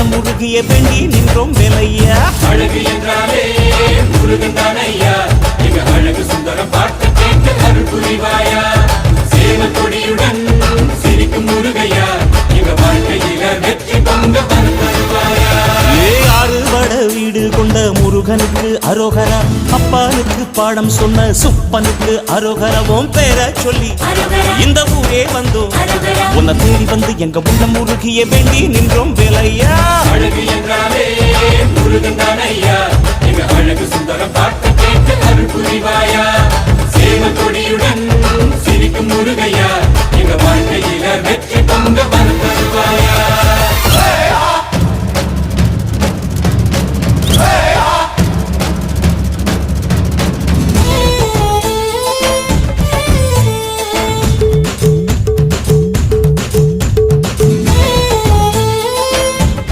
உள்ளம் முருகிய வேண்டி நின்றோம் வேலையா. அழகு என்றாலே முருகன் தானையா, எங்க அழகு சுந்தரம் பார்த்து கேட்டு அருள் புரிவாயா. சேவல் கொடியுடன் சிரிக்கும் முருகையா, எங்க வாழ்க்கையில வெற்றி பொங்க வருவாயா. ஆறுபட வீடு கொண்ட முருகனுக்கு அரோகரா, அப்பானுக்கு பாடம் சொன்ன சுப்பனுக்கு அரோகரவும் பேர சொல்லி இந்த ஊரே வந்தோம். உன்னை தேடி வந்து எங்க உள்ள முருகிய வேண்டி நின்றோம் வேலையா.